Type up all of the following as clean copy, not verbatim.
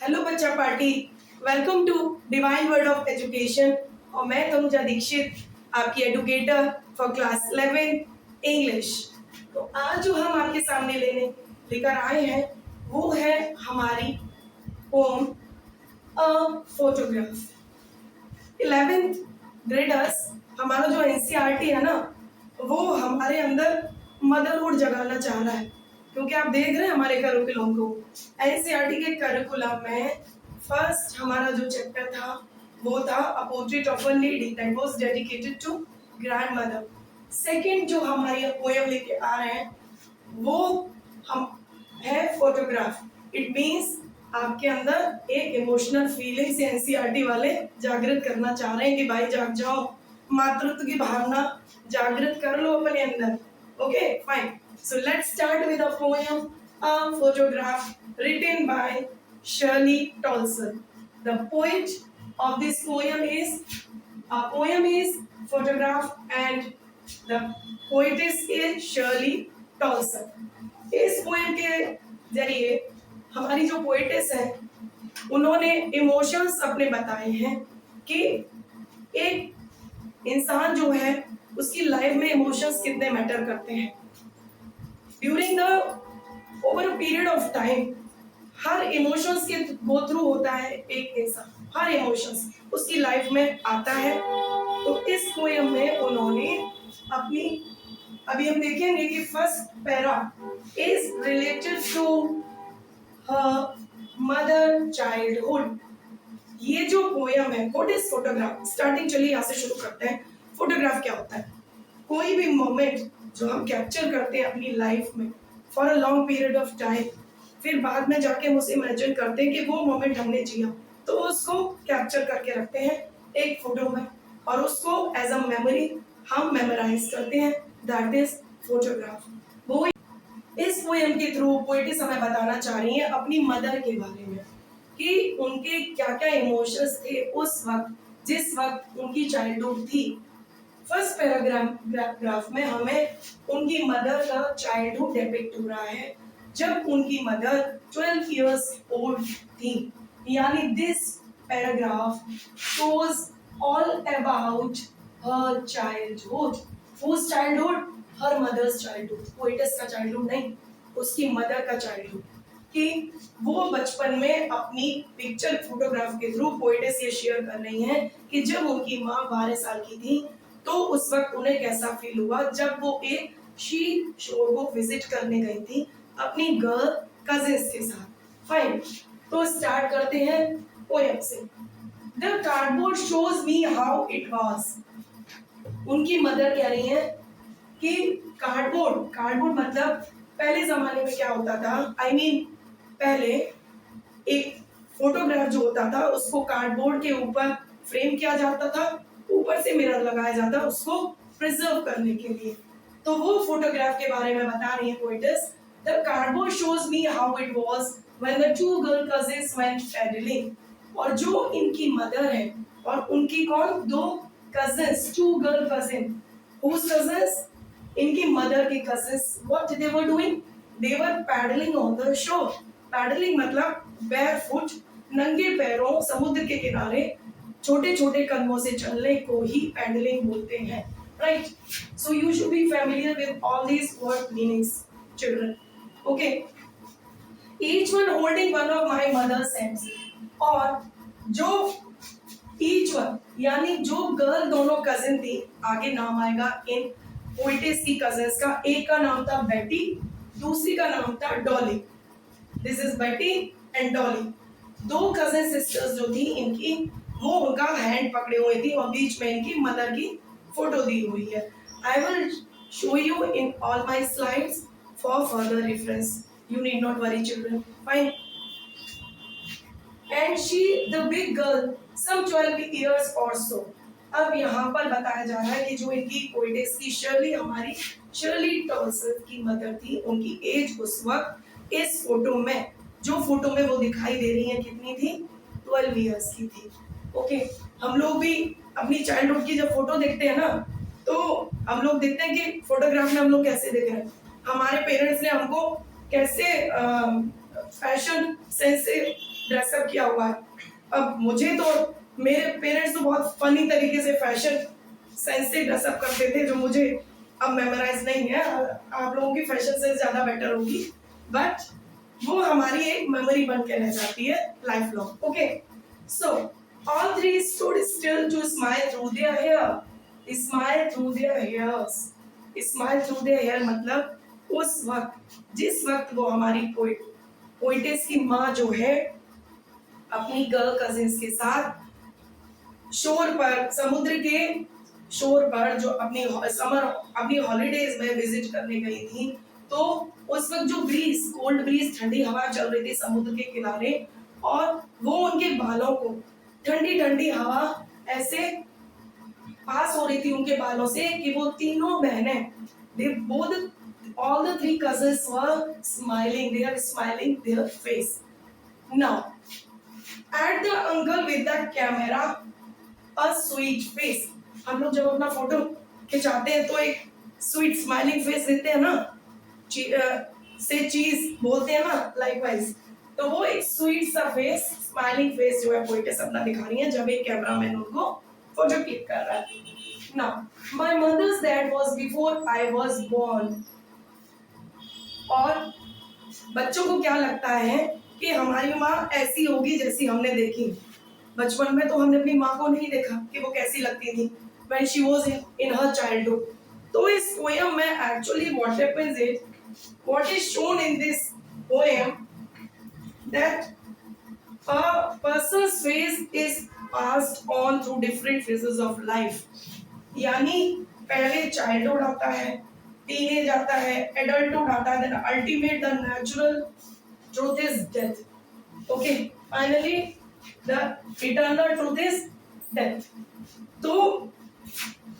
Hello बच्चा party. Welcome to divine word of education. और मैं तनुजा दीक्षित, आपकी एडुकेटर फॉर क्लास 11 इंग्लिश। तो आज जो हम आपके सामने लेकर आए हैं वो है हमारी pome a photograph. 11th graders, हमारा जो एनसीईआरटी है ना, वो हमारे अंदर मदरहुड जगाना चाह रहा है, क्योंकि आप देख रहे हैं हमारे करिकुलम को। एनसीईआरटी के करिकुलम में फर्स्ट हमारा जो चैप्टर था वो था a portrait of a lady that was dedicated to grandmother. Second जो हमारी पोएम लेके आ रहे हैं वो हम है फोटोग्राफ। इट मीन्स आपके अंदर एक इमोशनल फीलिंग्स एनसीईआरटी वाले जागृत करना चाह रहे हैं कि भाई जाग जाओ, मातृत्व की भावना जागृत कर लो अपने अंदर। Okay fine, so let's start with a poem a photograph written by Shirley Tolson. The poet of this poem is photograph, and the poetess is Shirley Tolson. इस पोएम के जरिए हमारी जो पोएटेस है उन्होंने इमोशंस अपने बताए हैं कि एक इंसान जो है उसकी लाइफ में इमोशंस कितने मैटर करते हैं। During the over a period of time her emotions के गो थ्रू होता है एक इंसान, हर इमोशंस उसकी लाइफ में आता है। तो इस पोएम में उन्होंने अपनी, अभी हम देखेंगे कि first para is related to her mother childhood. ये जो पोएम है व्हाट इज फोटोग्राफ, स्टार्टिंग चलिए यहाँ से शुरू करते हैं। फोटोग्राफ क्या होता है? कोई भी मोमेंट जो हम कैप्चर करते हैं अपनी लाइफ में for a long period of time, फिर बाद में जाके हम उसे इमेजिन करते हैं कि वो मोमेंट हमने जिया, तो उसको कैप्चर करके रखते हैं एक फोटो में और उसको एज अ मेमोरी हम मेमोराइज करते हैं, दैट इज फोटोग्राफ। वो इस पोएम के थ्रू पोएटिस हमें बताना चाह रही है अपनी मदर के बारे में कि उनके क्या क्या इमोशंस थे उस वक्त जिस वक्त उनकी चाइल्डहुड थी। फर्स्ट पैराग्राफ में हमें उनकी मदर का चाइल्डहुड डिपिक्ट हो रहा है जब उनकी मदर 12 इयर्स ओल्ड थी। यानी this paragraph shows all about her childhood. whose childhood? Her mother's childhood, poetess का चाइल्डहुड नहीं, उसकी मदर का चाइल्डहुड। कि वो बचपन में अपनी पिक्चर फोटोग्राफ के थ्रू पोएटिस ये शेयर कर रही हैं कि जब उनकी माँ 12 साल की थी तो उस वक्त उन्हें कैसा फील हुआ जब वो एक शीप शोर को विजिट करने गई थी अपनी गर्ल कजिन्स के साथ। फाइन, तो स्टार्ट करते हैं पोएम से। The cardboard shows me how it was. उनकी मदर कह रही है कि कार्डबोर्ड मतलब पहले जमाने में क्या होता था, I mean, पहले एक फोटोग्राफ जो होता था उसको कार्डबोर्ड के ऊपर फ्रेम किया जाता था, ऊपर से मिरर लगाया जाता उसको प्रिजर्व करने के लिए। तो वो फोटोग्राफ के बारे में बता रही है poetess. The cardboard shows me how it was when the two girl cousins went paddling. और जो इनकी मदर है और उनकी कौन, दो cousins, two girl cousin, whose cousins? इनकी मदर के cousins, what they were doing? They were paddling on the shore. Paddling मतलब barefoot, नंगे पैरों समुद्र के किनारे छोटे छोटे कदमों से चलने को ही पैडलिंग बोलते हैं, right? So you should be familiar with all these word meanings children. Okay, each one holding one of my mother's hands. और जो ईच वन यानी जो गर्ल दोनों कजिन थी, आगे नाम आएगा इन पोएटिस की कजिन्स का। एक का नाम था बेटी, दूसरी का नाम था डॉली। दिस इज बेटी एंड डॉली। दो कजिन सिस्टर्स जो थी इनकी, वो उनका हैंड पकड़े हुए थी और बीच में इनकी मदर की फोटो दी हुई है। I will show you in all my slides for further reference, you need not worry children. Fine, and she the big girl some 12 years or so। अब यहाँ पर बताया जा रहा है कि जो इनकी पोएटिस की शर्ली, हमारी शर्ली टॉल्सन की मदर थी, उनकी एज उस वक्त इस फोटो में, जो फोटो में वो दिखाई दे रही है, कितनी थी? 12 years की थी। ओके, हम लोग भी अपनी चाइल्डहुड की जब फोटो देखते हैं ना, तो हम लोग देखते हैं कि फोटोग्राफ में हम लोग कैसे दिख रहे हैं, हमारे पेरेंट्स ने हमको कैसे फैशन सेंस से ड्रेसअप किया हुआ है। अब मुझे तो मेरे पेरेंट्स तो बहुत फनी तरीके से फैशन सेंस से ड्रेसअप करते थे, जो मुझे अब मेमोराइज नहीं है। आप लोगों की फैशन सेंस ज्यादा बेटर होगी, बट वो हमारी एक मेमोरी बन के रह जाती है life long. Okay, so all three stood still to smile through their hair. Smile through their hairs, smile through their hair मतलब उस वक्त, जिस वक्त वो हमारी पोइटेस की माँ जो है अपनी गर्ल कजिन्स के साथ शोर पर, समुद्र के शोर पर जो अपनी हॉलीडेज में विजिट करने गई थी, तो उस वक्त जो ब्रीज, कोल्ड ब्रीज, ठंडी हवा चल रही थी समुद्र के किनारे, और वो उनके बालों को ठंडी ठंडी हवा ऐसे पास हो रही थी उनके बालों से कि वो तीनों बहनें, they both, all the three cousins were smiling, they are smiling their face. Now at the uncle with the camera, a sweet face. हम लोग जब अपना फोटो खिंचाते हैं तो एक स्वीट स्माइलिंग फेस देते हैं ना, से चीज बोलते हैं ना, लाइकवाइज। तो वो एक स्वीट सा फेस, स्माइलिंग फेस जो है पोइटेस अपना दिखा रही है जब एक कैमरामैन उनको फोटो क्लिक कर रहा है। Now, my mother's dad was before I was born. और बच्चों को क्या लगता है कि हमारी माँ ऐसी होगी जैसी हमने देखी। बचपन में तो हमने अपनी माँ को नहीं देखा कि वो कैसी लगती थी when she was in her childhood. तो इस पोएम में actually what happens is, what is shown in this poem, that a person's phase is passed on through different phases of life. यानी पहले चाइल्डहुड आता है, टीनेज आता है, adulthood आता है, then ultimate the natural truth is death. Okay, finally the eternal truth is death. तो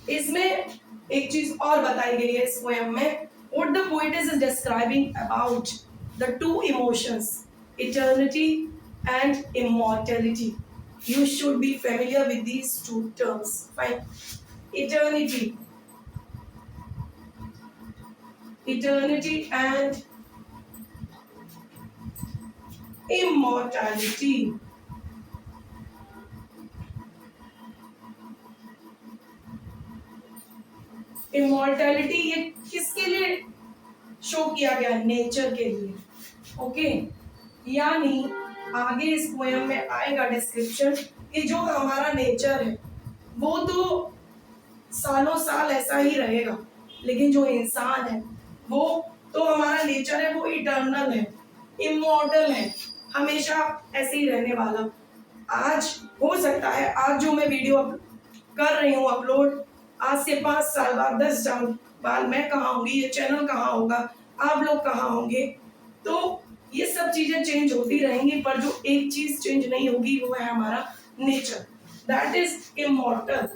इसमें एक चीज और बताई गई है इस पोएम में, what the poetess is describing about the two emotions, eternity and immortality. You should be familiar with these two terms. Fine. Eternity and immortality. Immortality ये किसके लिए शो किया गया? नेचर के लिए। ओके, यानी आगे इस पोएम में आएगा डिस्क्रिप्शन कि जो हमारा नेचर है वो तो सालों साल ऐसा ही रहेगा, लेकिन जो इंसान है वो तो हमारा नेचर है वो इटर्नल है, इमॉर्टल है, हमेशा ऐसे ही रहने वाला। आज हो सकता है, आज जो मैं वीडियो कर रही हूँ अपलोड, आज से 5 साल बाद, 10 साल बाद मैं कहाँ होंगी, ये चैनल कहाँ होगा, आप लोग कहाँ होंगे। तो ये सब चीजें चेंज होती रहेंगी, पर जो एक चीज चेंज नहीं होगी वो है हमारा nature, that is immortal,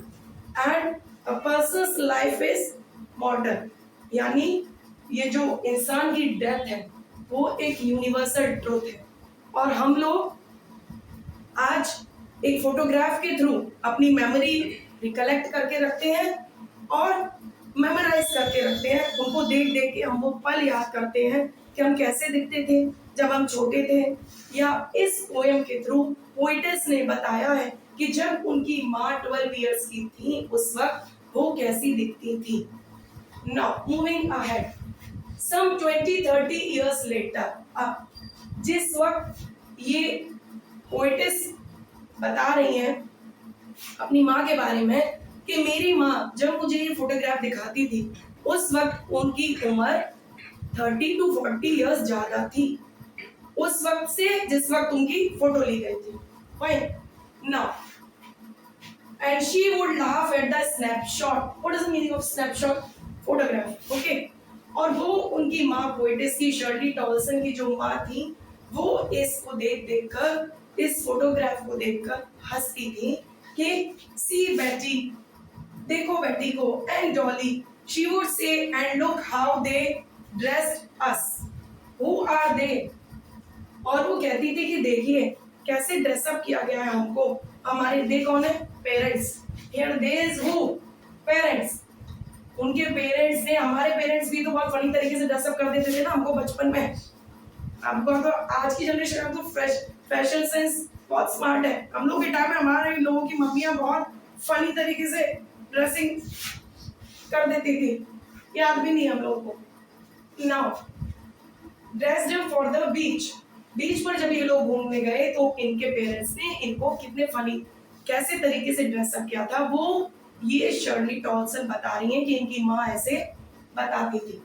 and a persons life is मॉर्टल। यानी ये जो इंसान की डेथ है वो एक यूनिवर्सल ट्रूथ है, और हम लोग आज एक फोटोग्राफ के थ्रू अपनी मेमोरी रिकलेक्ट करके रखते हैं और मेमोराइज करके रखते हैं। उनको देख देख के हम वो पल याद करते हैं कि हम कैसे दिखते थे जब हम छोटे थे, या इस पोएम के थ्रू पोएटेस ने बताया है कि जब उनकी माँ 12 इयर्स की थी उस वक्त वो कैसी दिखती थी। नाउ मूविंग अहेड, सम 20-30 इयर्स लेटर, अब जिस वक्त ये पोएटेस बता रही हैं अपनी माँ के बारे में कि मेरी माँ जब मुझे ये फोटोग्राफ दिखाती थी उस वक्त उनकी उम्र 30 to 40 इयर्स ज्यादा थी उस वक्त से जिस वक्त उनकी फोटो ली गई थी। Fine, now and she would laugh at the snapshot. What is the meaning of snapshot? Photograph. Okay, और वो उनकी माँ पोएटेस की शर्ली टॉलसन की जो माँ थी वो इसको देख देख कर, इस फोटोग्राफ को देखकर हंसती थी कि सी बेटी, देखो बेटी को, and Dolly, she would say, and look how they dressed us, who are they, और वो कहती थी कि देखिए कैसे ड्रेसअप किया गया है हमको, हमारे, दे कौन है? Parents. Here they is who? Parents. उनके पेरेंट्स ने, हमारे पेरेंट्स भी तो बहुत फनी तरीके से ड्रेसअप कर देते थे ना हमको बचपन में। आपको तो आज की जनरेशन तो फैशन सेंस बहुत स्मार्ट है। हम लोग के टाइम में हमारे लोगों की मम्मियां बहुत फनी तरीके से ड्रेसिंग कर देती थी, याद भी नहीं हम लोगों को। Now dressed for the beach, beach पर जब ये लोग घूमने गए तो इनके पेरेंट्स ने इनको कितने फनी कैसे तरीके से ड्रेसअप किया था, वो ये शर्ली टॉल्सन बता रही हैं कि इनकी माँ ऐसे बताती थी।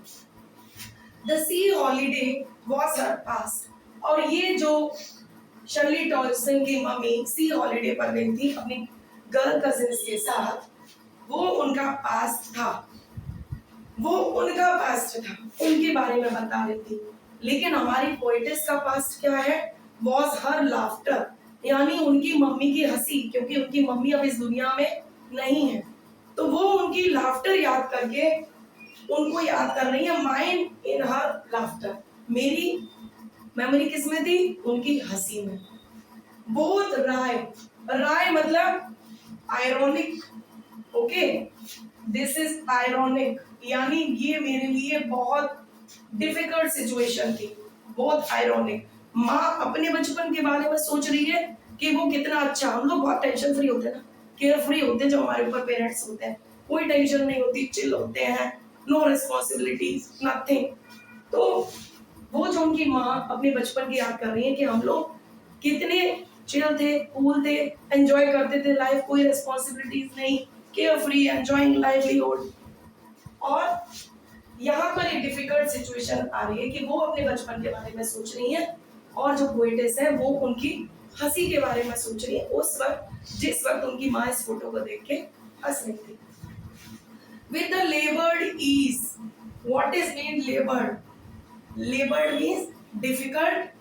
The C holiday was her past, और ये जो शर्ली टॉल्सन की मम्मी सी हॉलीडे पर गई थी अपनी गर्ल कजिन्स के साथ, वो उनका पास्ट था, वो उनका पास्ट था, उनके बारे में बता रही थी। लेकिन हमारी पोएटिस का पास्ट क्या है? वॉज हर लाफ्टर, यानी उनकी मम्मी की हंसी, क्योंकि उनकी मम्मी अब इस दुनिया में नहीं है, तो वो उनकी लाफ्टर याद करके उनको याद कर रही है। माइंड इन हर लाफ्टर, मेरी मेमोरी किस में थी? उनकी हंसी में। बोथ राय, राय मतलब ironic, okay, this is ironic, यानी ये मेरे लिए बहुत डिफिकल्ट सिचुएशन थी, बहुत आयरॉनिक। माँ अपने बचपन के बारे में सोच रही है कि वो कितना अच्छा, हम लोग बहुत टेंशन फ्री होते हैं ना, केयर फ्री होते हैं जब हमारे ऊपर पेरेंट्स होते हैं, कोई टेंशन नहीं होती, चिल होते हैं, नो रिस्पॉन्सिबिलिटीज नथिंग। तो वो जो उनकी माँ अपने बचपन की याद कर रही है कि हम लोग कितने चिल थे, कूल थे, एंजॉय करते थे लाइफ, कोई रिस्पॉन्सिबिलिटीज नहीं, केयर फ्री, एंजॉइंग लाइवलीहुड। और यहाँ पर एक डिफिकल्ट सिचुएशन आ रही है कि वो अपने बचपन के बारे में सोच रही है, और जो पोएटेस है वो उनकी हंसी के बारे में सोच रही है उस वक्त, जिस वक्त उनकी माँ इस फोटो को देख के हंस रही थी। With the labored ease, what is mean labored? Labored means difficult.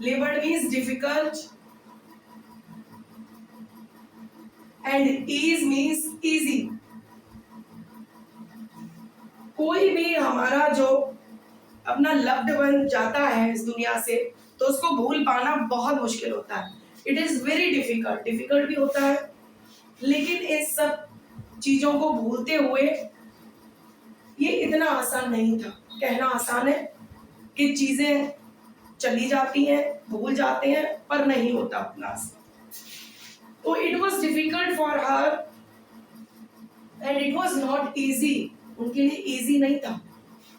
Labored means difficult, and ease means easy. कोई भी हमारा जो अपना लव्ड वन जाता है इस दुनिया से, तो उसको भूल पाना बहुत मुश्किल होता है। It is very difficult, difficult भी होता है, लेकिन इस सब चीजों को भूलते हुए ये इतना आसान नहीं था। कहना आसान है कि चीजें चली जाती हैं, भूल जाते हैं, पर नहीं होता अपना। तो it was difficult for her and it was not easy, उनके लिए इजी नहीं था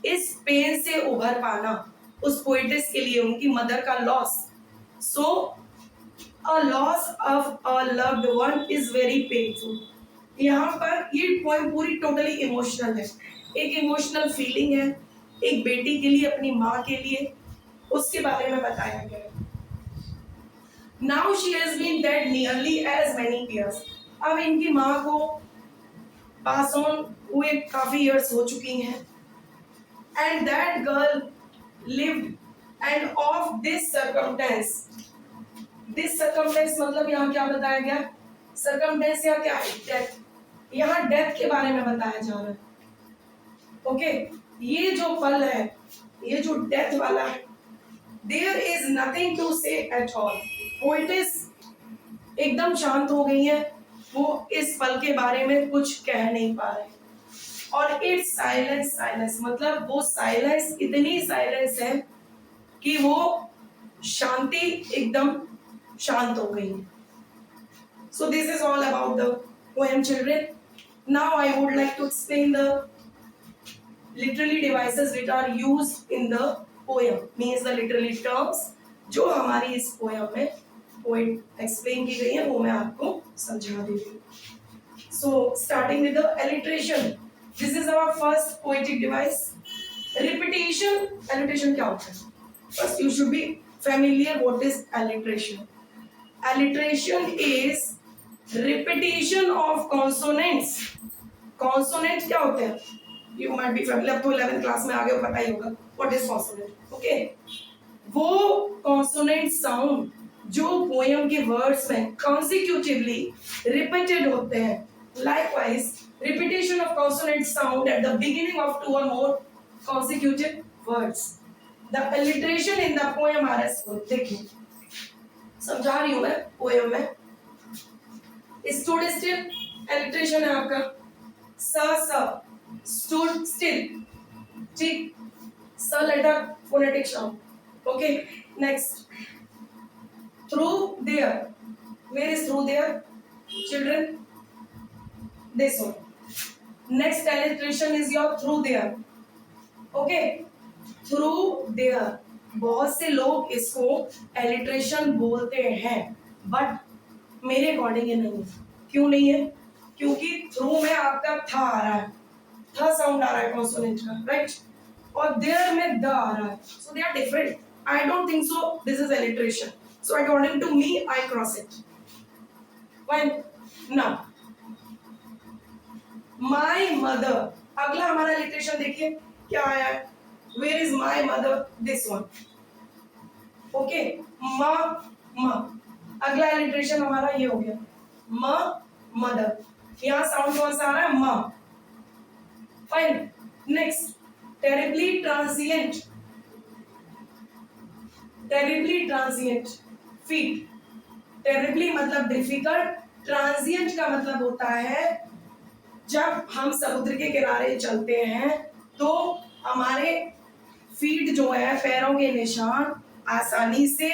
इस पेन से उभर पाना। उस पोएटिस के लिए उनकी मदर का loss, so a loss of a loved one is very painful. यहाँ पर ये पोएम पूरी टोटली इमोशनल है, एक इमोशनल फीलिंग है एक बेटी के लिए, अपनी माँ के लिए, उसके बारे में बताया गया है। Now she has been dead nearly as many years, अब इनकी माँ को पास ऑन हुए काफी इयर्स हो चुकी हैं। And that girl lived, and of this circumstance, this circumstance मतलब यहाँ क्या बताया गया? सर्कमटेंस या क्या है? डेथ, यहाँ डेथ के बारे में बताया जा रहा है। ओके, ये जो पल है, ये जो डेथ वाला है, देयर इज नथिंग टू से एट ऑल। पोएटिस एकदम शांत हो गई है, वो इस पल के बारे में कुछ कह नहीं पा रहे। और इट्स साइलेंस, साइलेंस मतलब वो साइलेंस इतनी साइलेंस है कि वो शांति एकदम शांत हो गई। So this is all about the poem children. Now I would like to explain the literary devices which are used in the poem, means the literary terms जो हमारी इस पोएम में पोएट एक्सप्लेन की गई है वो मैं आपको समझा देती हूँ। So starting with the alliteration, this is our first poetic device. Repetition, alliteration क्या होता है? First you should be familiar what is alliteration. Alliteration is repetition of consonants. consonant क्या होते हैं? You might be familiar, अब तो 11th class में आगे पता ही होगा what is consonant. ओके, वो consonant sound जो पोएम के वर्ड्स में consecutively repeated होते हैं। Likewise, repetition of consonant sound at the beginning of two or more consecutive words. The alliteration in the poem are as follows. देखिए, समझा रही हूँ मैं पोएम में। Stood still, alliteration है आपका स, stood still, ठीक, स letter phonetic sound. Okay, next through there. Where is through there, children? This one. Next alliteration is your through there. Okay, through there. बहुत से लोग इसको alliteration बोलते हैं, बट मेरे अकॉर्डिंग ये नहीं है. क्यों नहीं है? क्योंकि थ्रू में आपका था आ रहा है, था साउंड आ रहा है कॉन्सोनेंट का, राइट, और देयर में द आ रहा है, so they are different. I don't think so this is alliteration. So according to me, I cross it. Fine. Now, my mother. अगला हमारा alliteration देखिए क्या आया है. Where is my mother? This one. Okay. Ma, ma. अगला alliteration हमारा ये हो गया. Ma, mother. यहाँ साउंड कौन सा आ रहा है? Ma. Fine. Next. Terribly transient. Terribly transient. Feet. Terribly मतलब डिफिकल्ट, ट्रांजिएंट का मतलब होता है जब हम समुद्र के किनारे चलते हैं तो हमारे फीट जो है, पैरों के निशान आसानी से,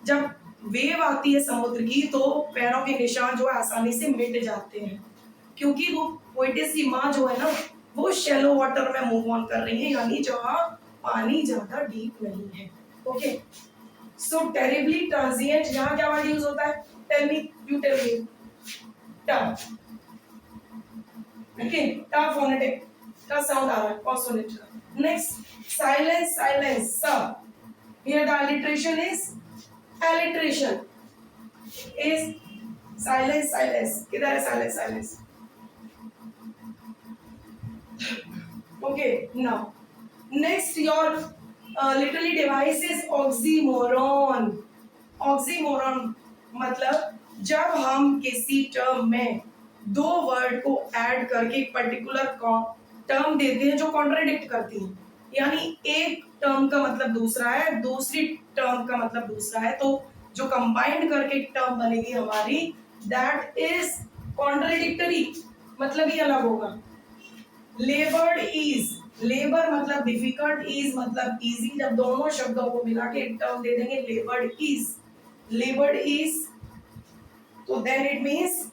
जब वेव आती है समुद्र की तो पैरों के निशान जो है आसानी से मिट जाते हैं, क्योंकि वो पोइटिस की माँ जो है ना, वो शैलो वाटर में मूव ऑन कर रही है, यानी जहाँ पानी ज्यादा डीप नहीं है. ओके, सो टेरिबली ट्रांजिएंट, यहाँ क्या वर्ड यूज होता है? Tell me, you tell me. Tough. Okay, tough phonetic का साउंड आ रहा है कॉन्सोनेंट का. Next, silence, silence, S. Here the alliteration is alliteration is silence, silence. किधर है silence, silence? Okay, now next your literally device is oxymoron. Oxymoron मतलब जब हम किसी टर्म में दो वर्ड को ऐड करके एक पर्टिकुलर टर्म देते हैं जो कॉन्ट्राडिक्ट करती है, यानी एक टर्म का मतलब दूसरा है, दूसरी टर्म का मतलब दूसरा है, तो जो कंबाइंड करके एक टर्म बनेगी हमारी, दैट इज कॉन्ट्राडिक्टरी, मतलब ये अलग होगा. लेबर्ड इज, लेबर मतलब डिफिकल्ट, इज मतलब इजी, जब दोनों शब्दों को मिला के एक टर्म दे देंगे लेबर्ड इज, लेबर्ड इज, तो then it means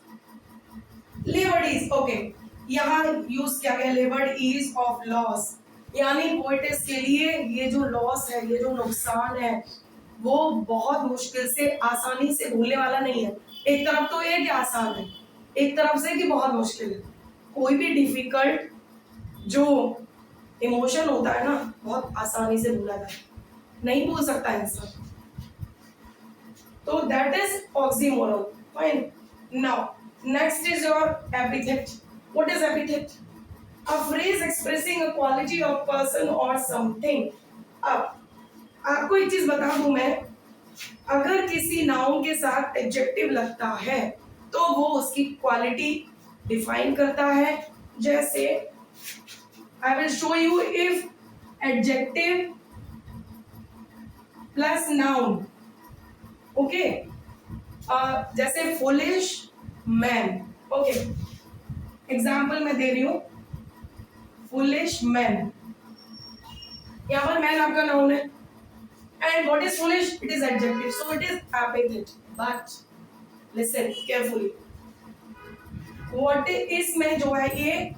laboured ease. Okay, यहाँ यूज किया गया लेबर्ड इज ऑफ लॉस, यानी पोएटिस के लिए ये जो लॉस है, ये जो नुकसान है, वो बहुत मुश्किल से, आसानी से भूलने वाला नहीं है. एक तरफ तो ये कि आसान है, एक तरफ से कि बहुत मुश्किल है. कोई भी डिफिकल्ट जो इमोशन होता है ना, बहुत आसानी से भूला जाता है, नहीं भूल सकता इंसान. तो that is oxymoron. Fine. Now next is your epithet. What is epithet? A phrase expressing a quality of person और समथिंग. अब आपको एक चीज बता दूं मैं, अगर किसी नाउन के साथ एडजेक्टिव लगता है तो वो उसकी क्वालिटी डिफाइन करता है. जैसे I will show you if adjective plus noun. Okay. जैसे foolish man. Okay. Example मैं दे रही हूँ. Foolish man. यहाँ पर man आपका noun है. And what is foolish? It is adjective. So it is epithet. But listen carefully. What is में जो है ये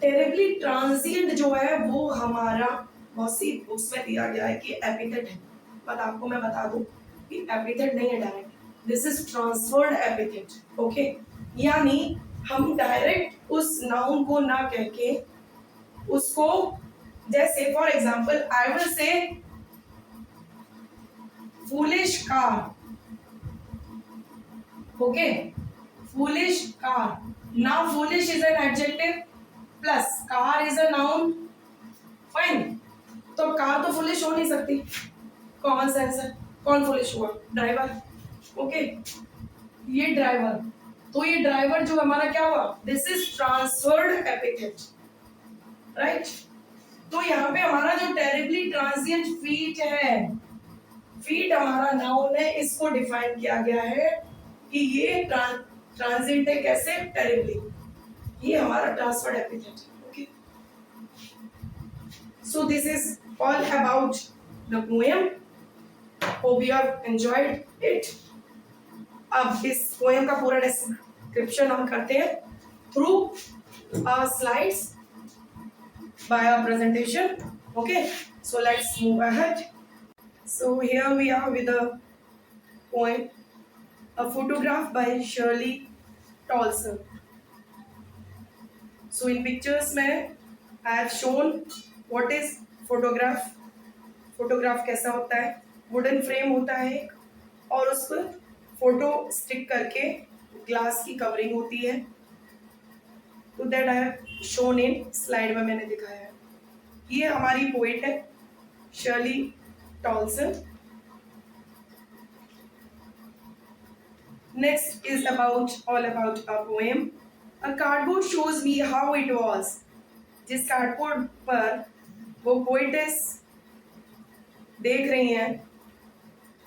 टेरिबली ट्रांजिएंट जो है वो हमारा बहुत सी बुक्स में दिया गया है कि एपिथेट है, बट आपको मैं बता दूं कि एपिथेट नहीं है direct, this is transferred epithet. Okay, यानी हम डायरेक्ट उस नाउन को ना कह के उसको, जैसे for example I will say foolish car. Okay, foolish car. Now foolish is an adjective plus car is a noun. Fine. तो कार तो फुलिश हो नहीं सकती, कॉमन सेंस है. कौन फुलिश हुआ? ड्राइवर. ओके, ये ड्राइवर, तो ये ड्राइवर जो हमारा क्या हुआ? This is transferred epithet, right. तो यहाँ पे हमारा जो टेरिबली ट्रांजिएंट फीट है, फीट हमारा नाउन है, इसको डिफाइन किया गया है कि ये ट्रांजिएंट है. कैसे? टेरिबली. ये हमारा transferred epithet. Okay, so this is all about the poem. Hope you have enjoyed it. अब इस पोएम का पूरा डिस्क्रिप्शन हम करते हैं through slides by our presentation. Okay, so let's move ahead. So here we are with a poem, a photograph by Shirley Tolson. So in pictures में I have shown what is photograph. photograph कैसा होता है, wooden frame होता है एक और उस पर फोटो स्टिक करके ग्लास की कवरिंग होती है। तो that I have shown in slide में मैंने दिखाया है। ये हमारी पोइट है Shirley Toulson. Next is all about a poem. A cardboard shows me how it was. जिस कार्डबोर्ड पर वो पोइटेस देख रही हैं,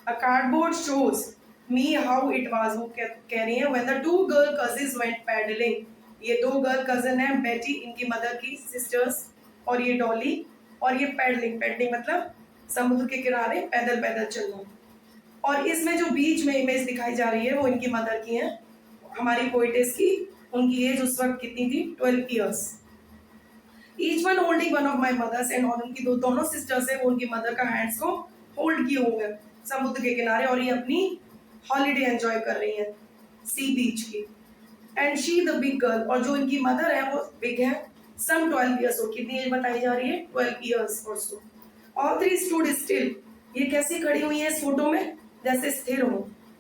a cardboard shows me how it was, वो कह रही है when the two girl cousins went paddling. ये दो गर्ल कजिन है, बेटी इनकी मदर की सिस्टर्स और ये डॉली, और ये पैडलिंग, पैडलिंग मतलब समुद्र के किनारे पैदल पैदल चलना। और इसमें जो बीच में इमेज दिखाई जा रही है वो इनकी मदर की है, हमारी पोइटेस की। उनकी एज उस वक्त कितनी थी, 12 years. Each one holding one of my mothers and, और उनकी दोनों सिस्टर्स है वो उनकी मदर का हैंड्स को होल्ड किए हुए हैं समुद्र के किनारे, और ये अपनी हॉलीडे एंजॉय कर रही हैं सी बीच की। And she the big girl, और जो इनकी मदर है वो बिग है, सम 12 ईयर्स हो। कितनी एज बताई जा रही है, 12 ईयर्स और सो। ऑल थ्री स्टूड स्टिल, ये कैसे खड़ी हुई है इस फोटो में, जैसे स्थिर हो,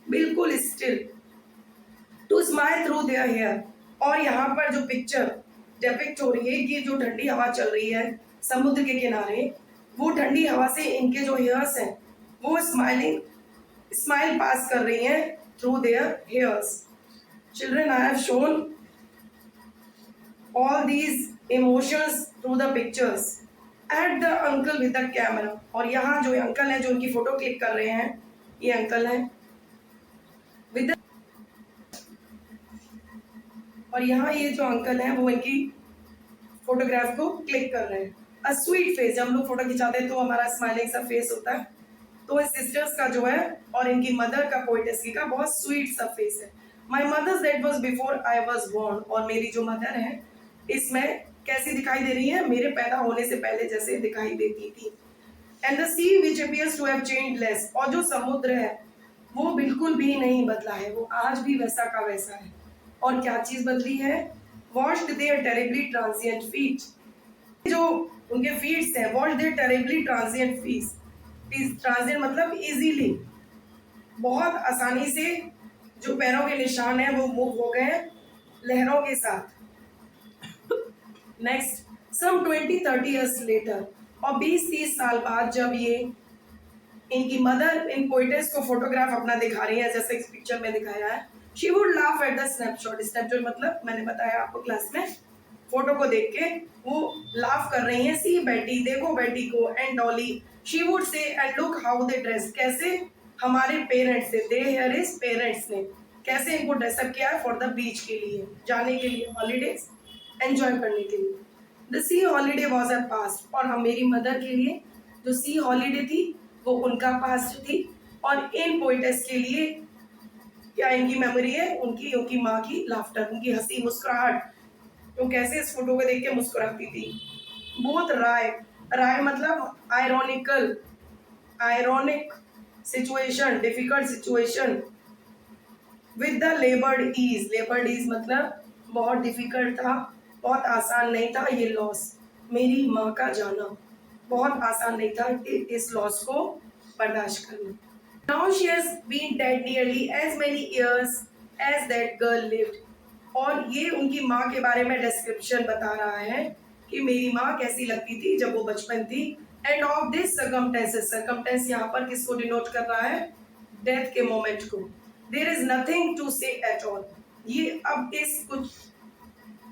बिल्कुल still. To smile through their hair, और यहाँ पर जो पिक्चर डिपिक्ट हो रही है कि जो ठंडी हवा चल रही है समुद्र के किनारे, वो ठंडी हवा से इनके जो हेयर्स हैं वो स्माइल पास कर रही हैं through their hairs. Children, I have shown all these emotions through the pictures. At the uncle with the camera, और यहाँ जो अंकल हैं जो उनकी फोटो क्लिक कर रहे हैं, ये अंकल हैं with the, और यहाँ ये जो अंकल हैं वो इनकी फोटोग्राफ को क्लिक कर रहे हैं। अ स्वीट फेस, जब हम लोग फोटो खिंचाते हैं तो हमारा स्माइलिंग सा फेस होता है, तो इस सिस्टर्स का जो है और इनकी मदर का, पोइटेस का बहुत स्वीट सा फेस है। My mother's that was before I was born, और मेरी जो मदर है इसमें कैसी दिखाई दे रही है, मेरे पैदा होने से पहले जैसे दिखाई देती थी। And the sea which appears to have changed less, और जो समुद्र है वो बिल्कुल भी नहीं बदला है, वो आज भी वैसा का वैसा है। और क्या चीज बदली है, washed their terribly transient feet, जो उनके फीट्स हैं, washed their terribly transient feet, transient मतलब इजीली, बहुत आसानी से जो पैरों के निशान हैं वो मूव हो गए लहरों के साथ। नेक्स्ट, सम 20-30 ईयर्स लेटर, और 20-30 साल बाद जब ये इनकी मदर इन पोइटेस को फोटोग्राफ अपना दिखा रही है जैसे इस पिक्चर में दिखाया है, she would laugh at the snapshot. Snapshot मतलब मैंने बताया आपको क्लास में, फोटो को देख के वो लाफ कर रही हैं, सी बेटी, देखो बेटी को, and Dolly, she would say and look how they dress, कैसे हमारे पेरेंट्स ने, दे हियर इज पेरेंट्स ने कैसे इनको ड्रेसअप किया है फॉर द बीच के लिए, जाने के लिए, हॉलीडेज एंजॉय करने के लिए। The C holiday was a past, और हम मेरी मदर के लिए जो सी हॉलीडे थी वो उनका पास्ट थी, और इन पोइटेस के लिए क्या इनकी मेमोरी है, उनकी माँ की लाफ्टर, उनकी हंसी मुस्कुराहट, तो कैसे इस फोटो को देख के मुस्कुराती थी। बोथ राय, राय मतलब ironical, ironic situation, difficult situation, with the laboured ease, laboured ease मतलब बहुत डिफिकल्ट था, बहुत आसान नहीं था ये लॉस, मेरी माँ का जाना बहुत आसान नहीं था इस लॉस को बर्दाश्त करना। Now she has been dead nearly as many years as that girl lived, और ये उनकी माँ के बारे में डिस्क्रिप्शन बता रहा है कि मेरी माँ कैसी लगती थी जब वो बचपन थी। एंड ऑफ दिस सर्कमटेंसेस, सर्कमटेंस यहाँ पर किसको डिनोट कर रहा है, डेथ के मोमेंट को। देयर इज नथिंग टू से एट ऑल, ये अब इस कुछ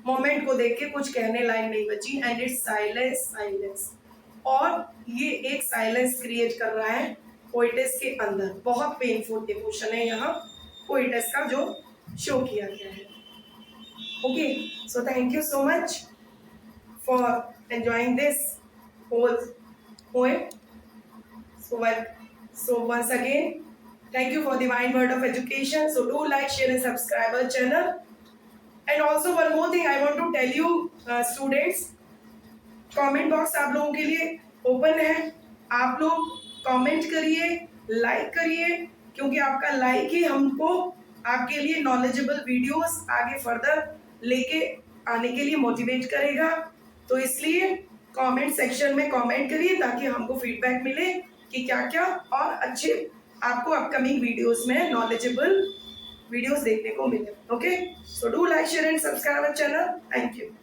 मोमेंट को देख के कुछ कहने लायक नहीं बची। एंड इट्स साइलेंस, साइलेंस, और ये एक साइलेंस क्रिएट कर रहा है पोइटेस के अंदर। बहुत पेनफुल इमोशन है यहाँ पोइटेस का जो शो किया गया है। Okay, so thank you so much for enjoying this whole poem. So well, So once again, thank you for the Divine Word of Education. So do like, share and subscribe our channel. And also one more thing I want to tell you, students, comment box आप लोगों के लिए open है। आप लोग comment करिए, like करिए, क्योंकि आपका लाइक ही हमको आपके लिए नॉलेजेबल वीडियोस आगे फर्दर लेके आने के लिए मोटिवेट करेगा। तो इसलिए कमेंट सेक्शन में कमेंट करिए ताकि हमको फीडबैक मिले कि क्या क्या और अच्छे आपको अपकमिंग वीडियोस में नॉलेजेबल वीडियोस देखने को मिले। Okay, so do like, share and subscribe our channel. Thank you.